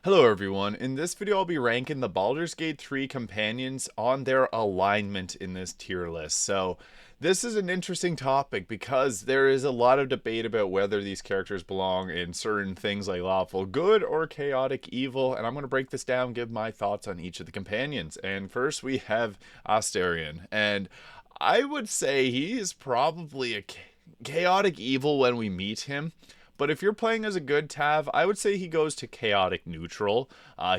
Hello everyone, in this video I'll be ranking the Baldur's Gate 3 companions on their alignment in this tier list. So this is an interesting topic because there is a lot of debate about whether these characters belong in certain things like lawful good or chaotic evil, and I'm going to break this down, give my thoughts on each of the companions. And first we have Astarion, and I would say he is probably a chaotic evil when we meet him. But if you're playing as a good Tav, I would say he goes to chaotic neutral.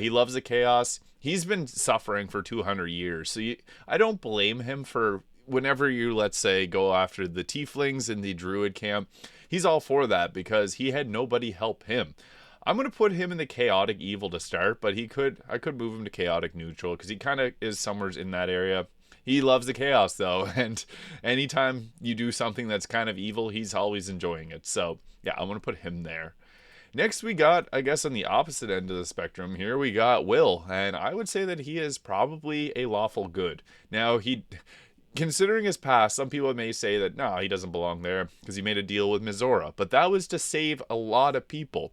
He loves the chaos. He's been suffering for 200 years. So I don't blame him for whenever you, let's say, go after the tieflings in the druid camp. He's all for that because he had nobody help him. I'm going to put him in the chaotic evil to start, but I could move him to chaotic neutral because he kind of is somewhere in that area. He loves the chaos though, and anytime you do something that's kind of evil, he's always enjoying it. So yeah, I'm gonna put him there. Next we got, I guess on the opposite end of the spectrum here, we got Wyll, and I would say that he is probably a lawful good. Now considering his past, some people may say that no, he doesn't belong there because he made a deal with Minthara, but that was to save a lot of people.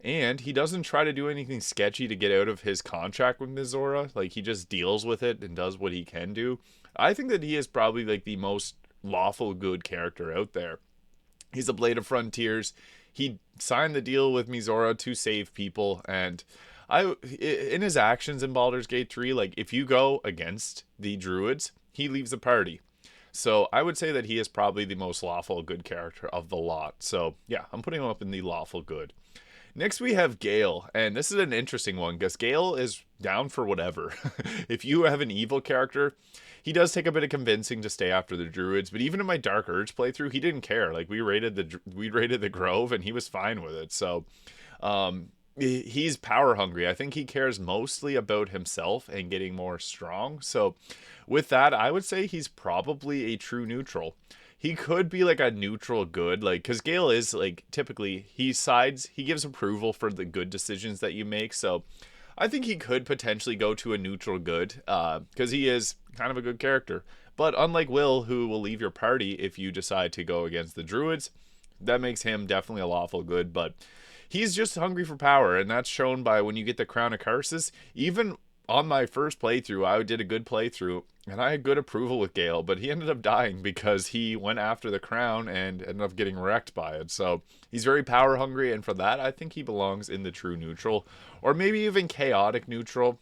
And he doesn't try to do anything sketchy to get out of his contract with Minthara. Like, he just deals with it and does what he can do. I think that he is probably like the most lawful good character out there. He's a Blade of Frontiers. He signed the deal with Minthara to save people, and in his actions in Baldur's Gate 3, like if you go against the druids, he leaves the party. So I would say that he is probably the most lawful good character of the lot. So yeah, I'm putting him up in the lawful good. Next we have Gale, and this is an interesting one because Gale is down for whatever. If you have an evil character, he does take a bit of convincing to stay after the druids, but even in my Dark Urge playthrough, he didn't care. Like we raided the Grove, and he was fine with it. So, he's power hungry. I think he cares mostly about himself and getting more strong. So, with that, I would say he's probably a true neutral. He could be like a neutral good, like, because Gale is like typically he gives approval for the good decisions that you make. So I think he could potentially go to a neutral good because he is kind of a good character. But unlike Wyll, who will leave your party if you decide to go against the druids, that makes him definitely a lawful good. But he's just hungry for power, and that's shown by when you get the Crown of Curses. Even on my first playthrough, I did a good playthrough, and I had good approval with Gale, but he ended up dying because he went after the crown and ended up getting wrecked by it. So he's very power hungry, and for that, I think he belongs in the true neutral, or maybe even chaotic neutral.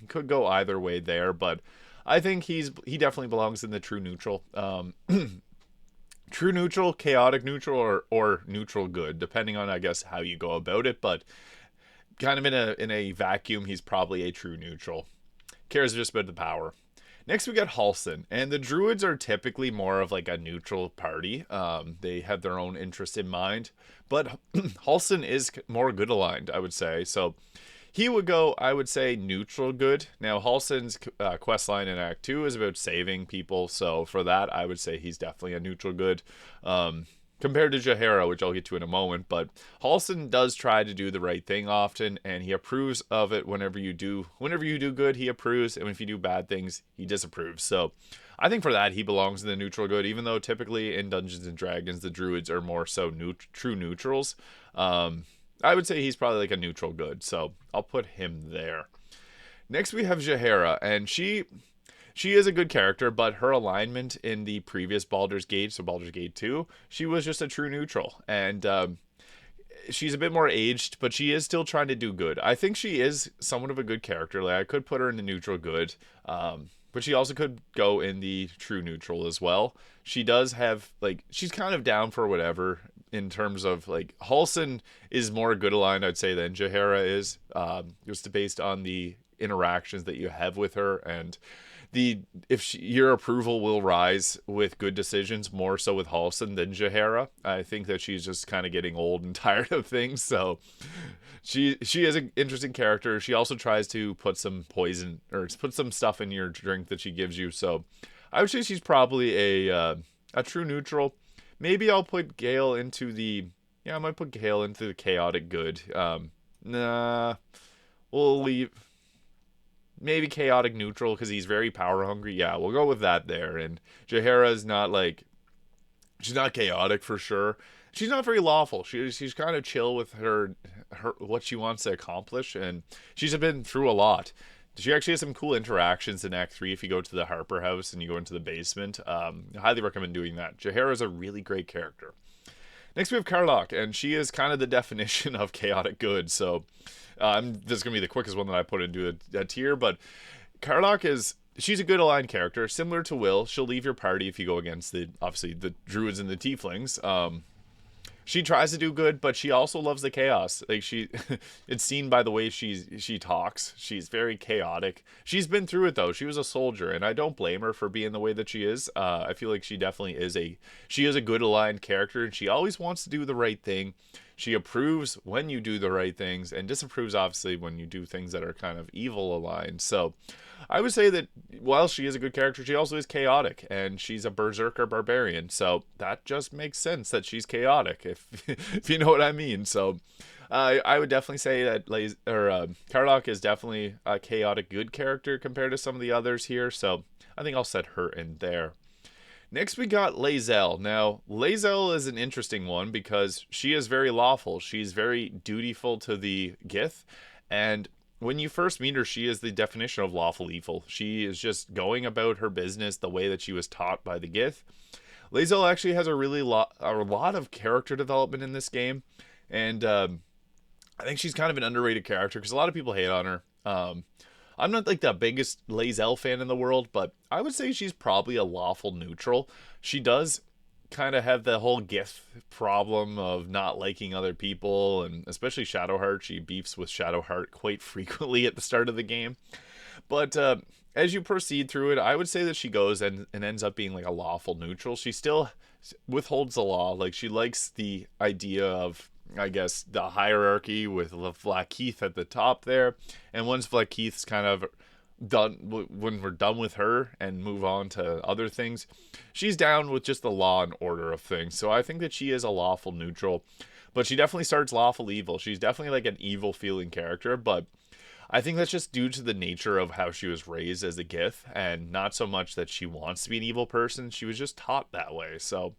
Could go either way there, but I think he definitely belongs in the true neutral. True neutral, chaotic neutral, or neutral good, depending on, I guess, how you go about it, but kind of in a vacuum, he's probably a true neutral. Cares just about the power. Next, we got Halsin, and the druids are typically more of like a neutral party. They have their own interest in mind, but Halsin is more good aligned, I would say. So he would go, I would say, neutral good. Now, Halsin's quest line in Act 2 is about saving people, so for that, I would say he's definitely a neutral good. Compared to Jaheira, which I'll get to in a moment, but Halsin does try to do the right thing often, and he approves of it whenever you do good, he approves, and if you do bad things, he disapproves. So I think for that, he belongs in the neutral good, even though typically in Dungeons & Dragons, the druids are more so true neutrals. I would say he's probably like a neutral good, so I'll put him there. Next, we have Jaheira, and she is a good character, but her alignment in the previous Baldur's Gate, so Baldur's Gate 2, she was just a true neutral. And she's a bit more aged, but she is still trying to do good. I think she is somewhat of a good character. Like, I could put her in the neutral good, but she also could go in the true neutral as well. She does have, like, she's kind of down for whatever in terms of, like, Halsin is more good aligned, I'd say, than Jaheira is, just based on the interactions that you have with her, and your approval will rise with good decisions more so with Halsin than Jaheira. I think that she's just kind of getting old and tired of things, so she is an interesting character. She also tries to put some poison or put some stuff in your drink that she gives you, so I would say she's probably a true neutral. Maybe I'll put Gale into I might put Gale into the chaotic good. Nah, we'll leave. Maybe chaotic neutral because he's very power hungry. Yeah, we'll go with that there. And Jaheira is not like, she's not chaotic for sure. she's not very lawful. She's kind of chill with her what she wants to accomplish, and she's been through a lot. She actually has some cool interactions in Act 3 if you go to the Harper house and you go into the basement. I highly recommend doing that. Jaheira is a really great character. Next we have Karlach, and she is kind of the definition of chaotic good. So this is going to be the quickest one that I put into a tier, but Karlach she's a good aligned character, similar to Wyll. She'll leave your party if you go against obviously the druids and the tieflings. She tries to do good, but she also loves the chaos. Like it's seen by the way she talks. She's very chaotic. She's been through it though. She was a soldier, and I don't blame her for being the way that she is. I feel like she definitely is a good aligned character, and she always wants to do the right thing. She approves when you do the right things, and disapproves obviously when you do things that are kind of evil aligned. So I would say that while she is a good character, she also is chaotic, and she's a berserker barbarian. So that just makes sense that she's chaotic, if you know what I mean. So I would definitely say that Karlach is definitely a chaotic good character compared to some of the others here. So I think I'll set her in there. Next, we got Lae'zel. Now, Lae'zel is an interesting one because she is very lawful. She's very dutiful to the Gith, and when you first meet her, she is the definition of lawful evil. She is just going about her business the way that she was taught by the Gith. Lae'zel actually has a lot of character development in this game, and I think she's kind of an underrated character because a lot of people hate on her. I'm not like the biggest Lae'zel fan in the world, but I would say she's probably a lawful neutral. She does kind of have the whole Gith problem of not liking other people, and especially Shadowheart. She beefs with Shadowheart quite frequently at the start of the game. But as you proceed through it, I would say that she goes and ends up being like a lawful neutral. She still withholds the law. Like, she likes the idea of, I guess, the hierarchy with Vlaakith at the top there. And once Vlaakith's kind of done, when we're done with her and move on to other things, she's down with just the law and order of things. So I think that she is a lawful neutral, but she definitely starts lawful evil. She's definitely like an evil feeling character, but I think that's just due to the nature of how she was raised as a Gith, and not so much that she wants to be an evil person. She was just taught that way. So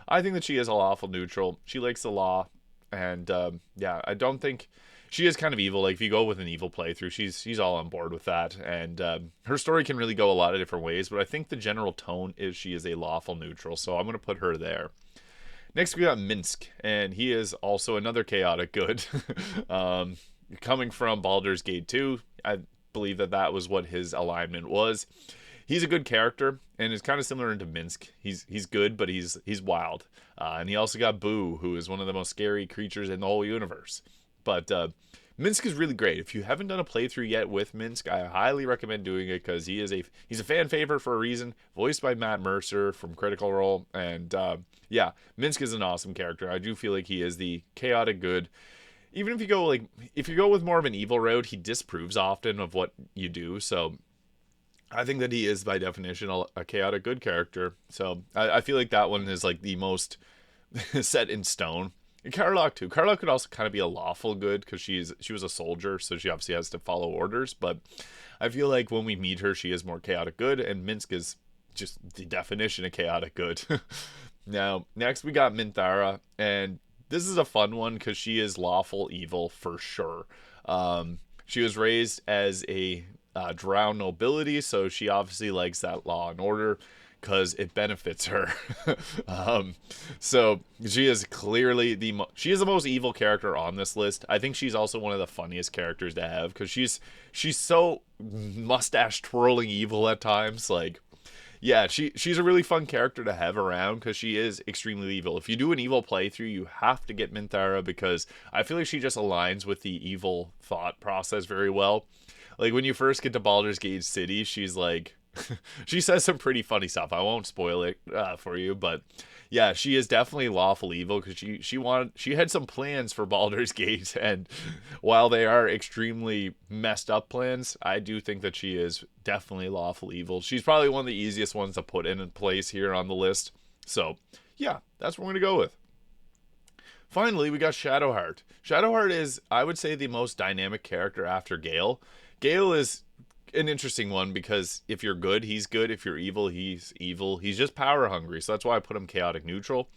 I think that she is a lawful neutral. She likes the law. And yeah, I don't think she is kind of evil. Like, if you go with an evil playthrough, she's all on board with that. And her story can really go a lot of different ways, but I think the general tone is she is a lawful neutral. So I'm going to put her there. Next, we got Minsc, and he is also another chaotic good. Coming from Baldur's Gate 2, I believe that was what his alignment was. He's a good character, and is kind of similar into Minsc. He's good, but he's wild. And he also got Boo, who is one of the most scary creatures in the whole universe. But Minsc is really great. If you haven't done a playthrough yet with Minsc, I highly recommend doing it because he's a fan favorite for a reason. Voiced by Matt Mercer from Critical Role, and yeah, Minsc is an awesome character. I do feel like he is the chaotic good. Even if you go with more of an evil route, he disapproves often of what you do. So I think that he is, by definition, a chaotic good character. So I feel like that one is like the most set in stone. And Karlach too. Karlach could also kind of be a lawful good because she was a soldier, so she obviously has to follow orders. But I feel like when we meet her, she is more chaotic good, and Minsc is just the definition of chaotic good. Now, next we got Minthara, and this is a fun one because she is lawful evil for sure. She was raised as a drow nobility, so she obviously likes that law and order because it benefits her. So she is clearly she is the most evil character on this list. I think she's also one of the funniest characters to have because she's so mustache twirling evil at times. Like, yeah, she's a really fun character to have around because she is extremely evil. If you do an evil playthrough, you have to get Minthara because I feel like she just aligns with the evil thought process very well. Like, when you first get to Baldur's Gate City, she's like, she says some pretty funny stuff. I won't spoil it for you, but yeah, she is definitely lawful evil because she had some plans for Baldur's Gate, and while they are extremely messed up plans, I do think that she is definitely lawful evil. She's probably one of the easiest ones to put in place here on the list. So yeah, that's what we're gonna go with. Finally, we got Shadowheart. Shadowheart is, I would say, the most dynamic character after Gale. Gale is an interesting one because if you're good, he's good. If you're evil, he's evil. He's just power hungry. So that's why I put him chaotic neutral.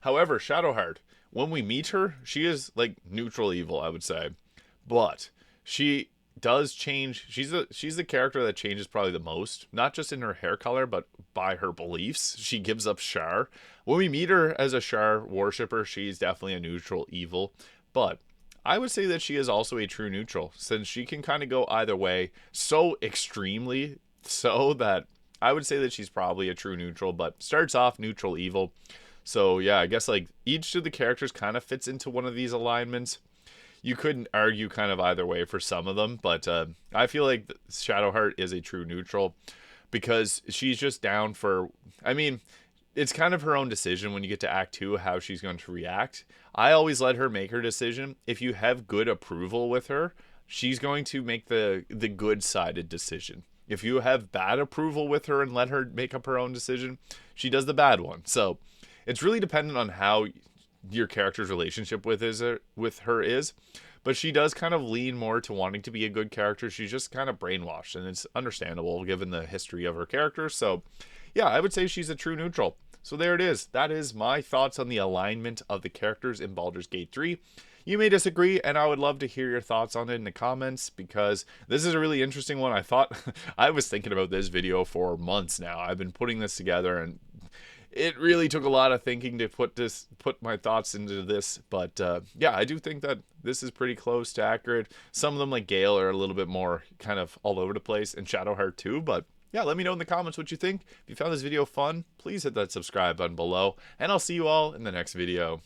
However, Shadowheart, when we meet her, she is like neutral evil, I would say. But she does change. She's the character that changes probably the most, not just in her hair color, but by her beliefs. She gives up Shar. When we meet her as a Shar worshipper, she's definitely a neutral evil. But I would say that she is also a true neutral, since she can kind of go either way so extremely so that I would say that she's probably a true neutral, but starts off neutral evil. So yeah, I guess like each of the characters kind of fits into one of these alignments. You couldn't argue kind of either way for some of them, but I feel like Shadowheart is a true neutral because she's just down for. I mean, it's kind of her own decision when you get to Act 2 how she's going to react. I always let her make her decision. If you have good approval with her, she's going to make the good-sided decision. If you have bad approval with her and let her make up her own decision, she does the bad one. So it's really dependent on how your character's relationship with her is. But she does kind of lean more to wanting to be a good character. She's just kind of brainwashed, and it's understandable given the history of her character. So yeah, I would say she's a true neutral. So there it is. That is my thoughts on the alignment of the characters in Baldur's Gate 3. You may disagree, and I would love to hear your thoughts on it in the comments, because this is a really interesting one. I thought I was thinking about this video for months now. I've been putting this together, and it really took a lot of thinking to put my thoughts into this. But yeah, I do think that this is pretty close to accurate. Some of them, like Gale, are a little bit more kind of all over the place, and Shadowheart too. But yeah, let me know in the comments what you think. If you found this video fun, please hit that subscribe button below, and I'll see you all in the next video.